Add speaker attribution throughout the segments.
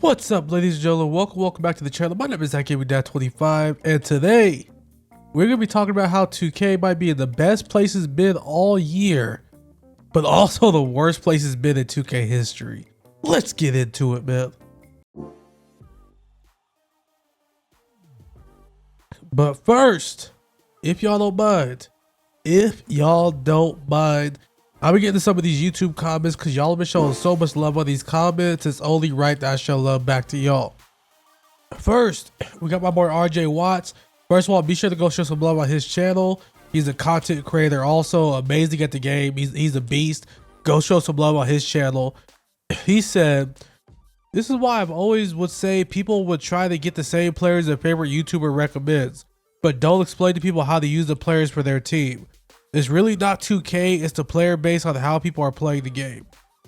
Speaker 1: What's up, ladies and gentlemen? Welcome back to the channel. My name is ZachGamingDad25, and today we're gonna be talking about how 2K might be in the best places been all year, but also the worst places been in 2K history. Let's get into it, man. But first, if y'all don't mind, I'm gonna get into some of these YouTube comments because y'all have been showing so much love on these comments. It's only right that I show love back to y'all. First, we got my boy RJ Watts. First of all, be sure to go show some love on his channel. He's a content creator, also amazing at the game. He's a beast. Go show some love on his channel. He said, "This is why I've always would say people would try to get the same players their favorite YouTuber recommends, but don't explain to people how to use the players for their team. It's really not 2K, it's the player based on how people are playing the game."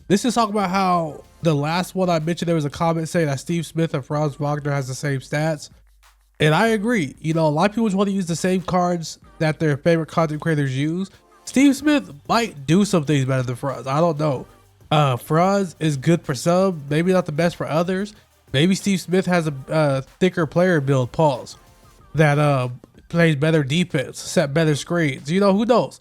Speaker 1: This is talking about how the last one I mentioned, there was a comment saying that Steve Smith and Franz Wagner has the same stats. And I agree. You know, a lot of people just want to use the same cards that their favorite content creators use. Steve Smith might do some things better than Franz. I don't know. Franz is good for some, maybe not the best for others. Maybe Steve Smith has a thicker player build, pause, that plays better defense, set better screens. You know, who knows?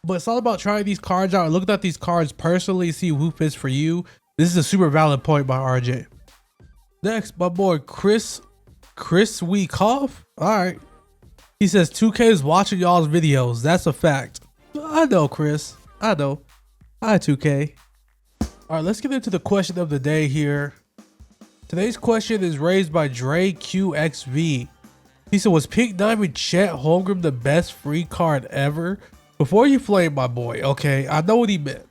Speaker 1: But it's all about trying these cards out and looking at these cards personally, see who fits for you. This is a super valid point by RJ. Next, my boy Chris Weekoff. All right. He says 2K is watching y'all's videos. That's a fact. I know, Chris. I know. Hi, 2K. All right, let's get into the question of the day here. Today's question is raised by Dre QXV. He said, was Pink Diamond Chet Holmgren the best free card ever? Before you flame my boy, okay, I know what he meant.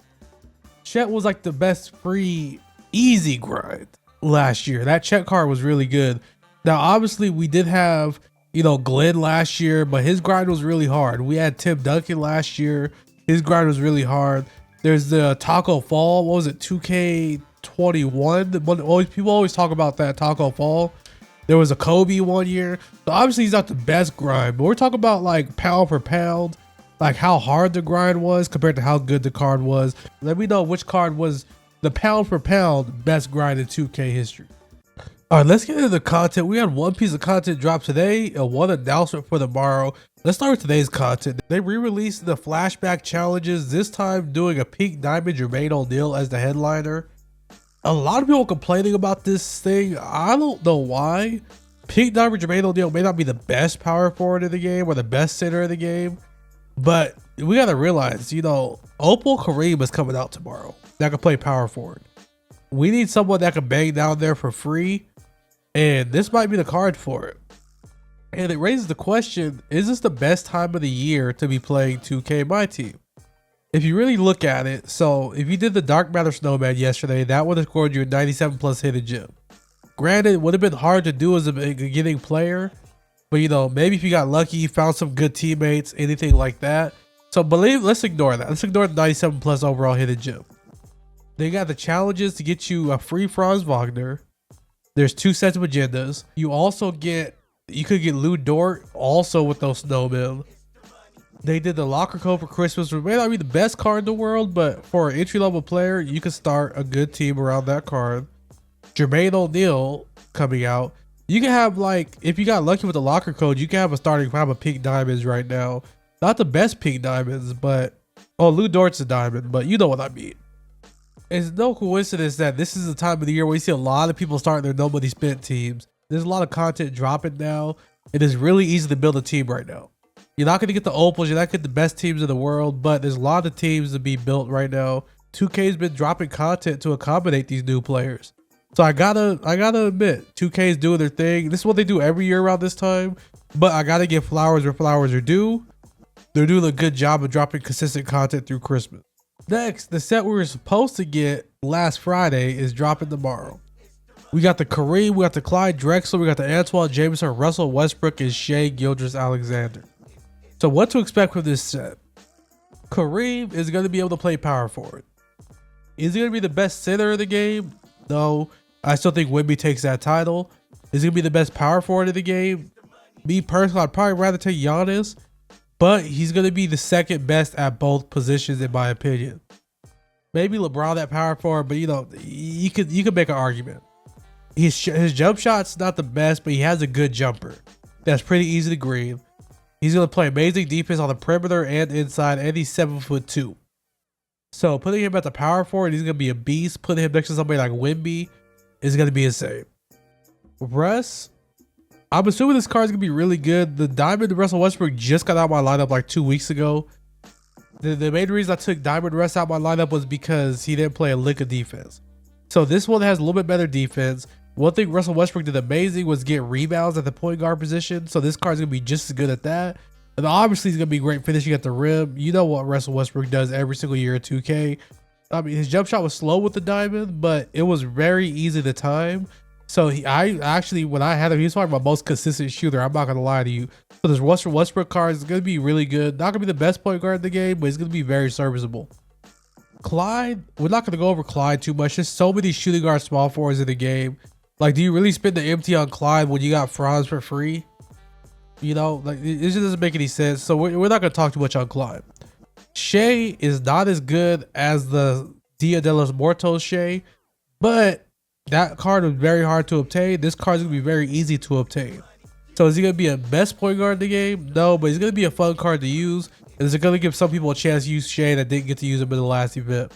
Speaker 1: Chet was like the best free easy grind last year. That Chet card was really good. Now, obviously, we did have, you know, Glenn last year, but his grind was really hard. We had Tim Duncan last year. His grind was really hard. There's the Taco Fall. What was it? 2K21. People always talk about that Taco Fall. There was a Kobe one year. So obviously he's not the best grind, but we're talking about like pound for pound, like how hard the grind was compared to how good the card was. Let me know which card was the pound for pound best grind in 2K history. All right, let's get into the content. We had one piece of content drop today and one announcement for tomorrow. Let's start with today's content. They re-released the flashback challenges, this time doing a Pink Diamond Jermaine O'Neal as the headliner. A lot of people complaining about this thing. I don't know why. Pink Diamond Jermaine O'Neal may not be the best power forward in the game or the best center in the game, but we gotta realize, you know, Opal Kareem is coming out tomorrow that can play power forward. We need someone that can bang down there for free, and this might be the card for it. And it raises the question, is this the best time of the year to be playing 2K Myteam? If you really look at it, so if you did the Dark Matter Snowman yesterday, that would have scored you a 97 plus hidden gem. Granted, it would have been hard to do as a beginning player, but you know, maybe if you got lucky, you found some good teammates, anything like that. So let's ignore that. Let's ignore the 97 plus overall hidden gem. They got the challenges to get you a free Franz Wagner. There's 2 sets of agendas. You could get Lou Dort also with those snowmen. They did the locker code for Christmas, which may not be the best card in the world, but for an entry-level player, you can start a good team around that card. Jermaine O'Neal coming out. You can have, like, if you got lucky with the locker code, you can have a starting 5 of Pink Diamonds right now. Not the best Pink Diamonds, but, oh, Lou Dort's a diamond, but you know what I mean. It's no coincidence that this is the time of the year where you see a lot of people starting their nobody spent teams. There's a lot of content dropping now. It is really easy to build a team right now. You're not going to get the Opals, you're not going to get the best teams in the world, but there's a lot of teams to be built right now. 2K's been dropping content to accommodate these new players. So I gotta admit, 2K's doing their thing. This is what they do every year around this time, but I gotta give flowers where flowers are due. They're doing a good job of dropping consistent content through Christmas. Next, the set we were supposed to get last Friday is dropping tomorrow. We got the Kareem, we got the Clyde Drexler, we got the Antoine Jameson, Russell Westbrook, and Shea Gilgeous-Alexander. So what to expect from this set? Kareem is going to be able to play power forward. Is he going to be the best center in the game? No. I still think Wemby takes that title. Is he going to be the best power forward in the game? Me personally, I'd probably rather take Giannis, but he's going to be the second best at both positions in my opinion. Maybe LeBron at power forward, but you know, you could make an argument. His jump shot's not the best, but he has a good jumper. That's pretty easy to green. He's gonna play amazing defense on the perimeter and inside, and he's 7'2". So putting him at the power forward, he's gonna be a beast. Putting him next to somebody like Wimby is gonna be insane. Russ, I'm assuming this card's gonna be really good. The Diamond Russell Westbrook just got out of my lineup like 2 weeks ago. The main reason I took Diamond Russ out of my lineup was because he didn't play a lick of defense. So this one has a little bit better defense. One thing Russell Westbrook did amazing was get rebounds at the point guard position. So this card's gonna be just as good at that. And obviously he's gonna be great finishing at the rim. You know what Russell Westbrook does every single year at 2K. I mean, his jump shot was slow with the diamond, but it was very easy to time. So I actually, when I had him, he was probably my most consistent shooter. I'm not gonna lie to you. So this Russell Westbrook card is gonna be really good. Not gonna be the best point guard in the game, but he's gonna be very serviceable. Clyde, we're not gonna go over Clyde too much. There's so many shooting guard small forwards in the game. Like, do you really spend the MT on Clyde when you got Franz for free? You know, like it just doesn't make any sense. So we're not gonna talk too much on Clyde. Shea is not as good as the Dia de los Muertos Shea, but that card was very hard to obtain. This card is gonna be very easy to obtain. So is he gonna be a best point guard in the game? No, but he's gonna be a fun card to use. And it's gonna give some people a chance to use Shea that didn't get to use him in the last event.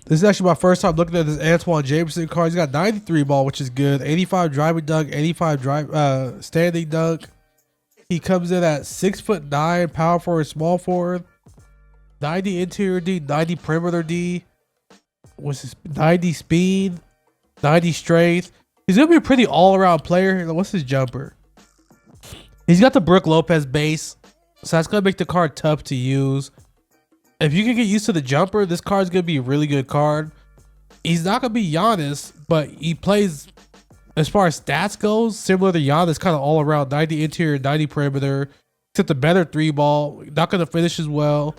Speaker 1: This is actually my first time looking at this Antoine Jameson card. He's got 93 ball, which is good. 85 driving dunk, 85 standing dunk. He comes in at 6'9", power forward, small forward, 90 interior D, 90 perimeter D, what's his 90 speed, 90 strength. He's gonna be a pretty all-around player. What's his jumper? He's got the Brook Lopez base, so that's gonna make the card tough to use. If you can get used to the jumper, this card's gonna be a really good card. He's not gonna be Giannis, but he plays, as far as stats goes, similar to Giannis, kind of all around, 90 interior, 90 perimeter, except the better 3-ball. Not gonna finish as well.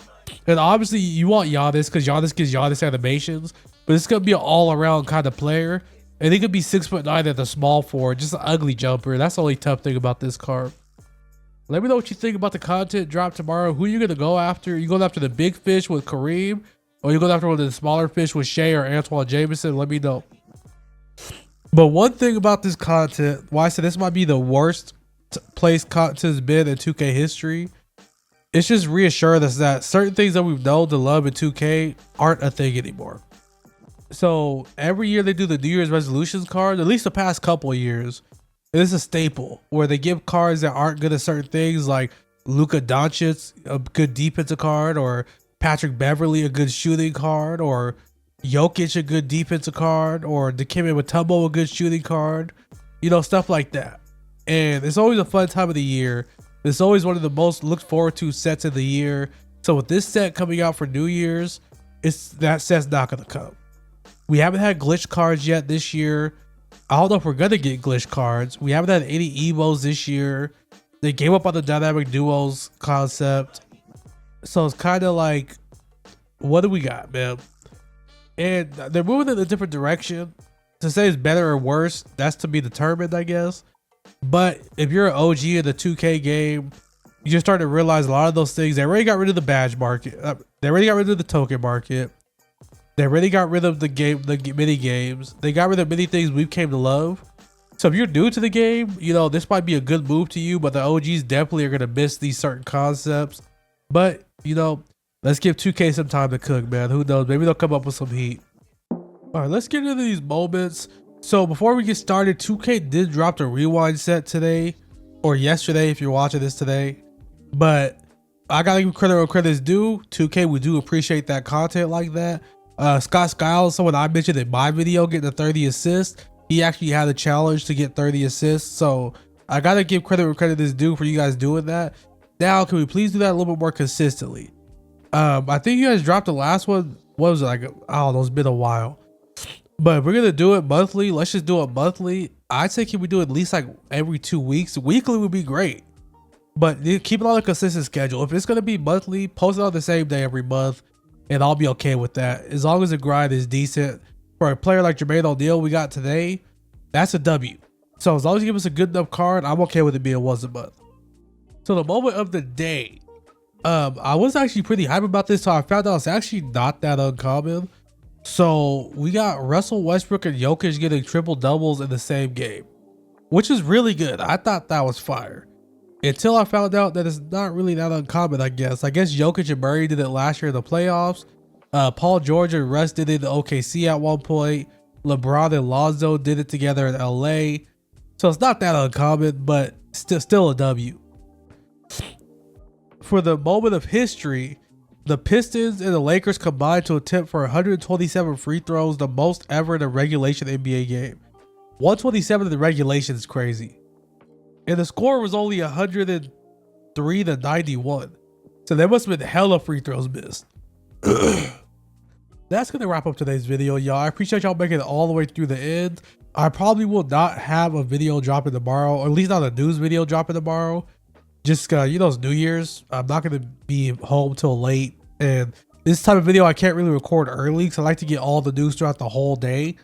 Speaker 1: And obviously you want Giannis because Giannis gives Giannis animations, but it's gonna be an all-around kind of player. And he could be 6'9" at the small forward, just an ugly jumper. That's the only tough thing about this card. Let me know what you think about the content drop tomorrow. Who are you gonna go after? You going after the big fish with Kareem, or you going after one of the smaller fish with Shea or Antoine Jameson? Let me know. But one thing about this content, why I said this might be the worst place content has been in 2K history, it's just reassuring us that certain things that we've known to love in 2K aren't a thing anymore. So every year they do the New Year's resolutions card, at least the past couple of years. It is a staple where they give cards that aren't good at certain things, like Luka Doncic, a good defensive card, or Patrick Beverly, a good shooting card, or Jokic, a good defensive card, or Dikembe Mutombo, a good shooting card, you know, stuff like that. And it's always a fun time of the year. It's always one of the most looked forward to sets of the year. So with this set coming out for New Year's, that set's not gonna come. We haven't had glitch cards yet this year. I don't know if we're gonna get glitch cards. We haven't had any emos this year. They gave up on the dynamic duos concept. So it's kind of like, what do we got, man? And they're moving in a different direction. To say it's better or worse, that's to be determined, I guess. But if you're an OG in the 2K game, you just start to realize a lot of those things. They already got rid of the badge market. They already got rid of the token market. They already got rid of the mini games. They got rid of many things we've came to love. So if you're new to the game, you know, this might be a good move to you, but the OGs definitely are going to miss these certain concepts. But, you know, let's give 2K some time to cook, man. Who knows? Maybe they'll come up with some heat. All right, let's get into these moments. So before we get started, 2K did drop the rewind set today, or yesterday if you're watching this today. But I got to give credit where credit's due. 2K, we do appreciate that content like that. Scott Skiles, someone I mentioned in my video, getting the 30 assists. He actually had a challenge to get 30 assists. So I got to give credit where credit is due for you guys doing that. Now, can we please do that a little bit more consistently? I think you guys dropped the last one. What was it, like, I don't know, it's been a while. But if we're going to do it monthly, let's just do it monthly. I'd say, can we do it at least like every 2 weeks? Weekly would be great. But keep it on a consistent schedule. If it's going to be monthly, post it on the same day every month. And I'll be okay with that. As long as the grind is decent. For a player like Jermaine O'Neal we got today, that's a W. So as long as you give us a good enough card, I'm okay with it being once a month. So the moment of the day. I was actually pretty hype about this, so I found out it's actually not that uncommon. So we got Russell Westbrook and Jokic getting triple doubles in the same game, which is really good. I thought that was fire until I found out that it's not really that uncommon. I guess Jokic and Murray did it last year in the playoffs. Paul George and Russ did it in OKC at one point. LeBron and Lonzo did it together in LA. So it's not that uncommon, but still a W. For the moment of history, the Pistons and the Lakers combined to attempt for 127 free throws, the most ever in a regulation NBA game. 127 in the regulation is crazy. And the score was only 103 to 91. So there must have been hella free throws missed. That's going to wrap up today's video, y'all. I appreciate y'all making it all the way through the end. I probably will not have a video dropping tomorrow, or at least not a news video dropping tomorrow. Just, you know, it's New Year's. I'm not going to be home till late. And this type of video, I can't really record early because I like to get all the news throughout the whole day.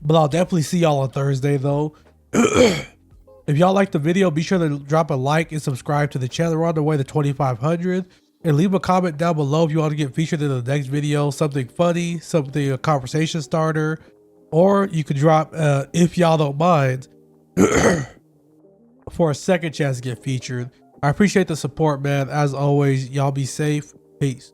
Speaker 1: But I'll definitely see y'all on Thursday, though. If y'all like the video, be sure to drop a like and subscribe to the channel. We're on the way to 2,500. And leave a comment down below if you want to get featured in the next video. Something funny, something, a conversation starter. Or you could drop, if y'all don't mind, for a second chance to get featured. I appreciate the support, man. As always, y'all be safe. Peace.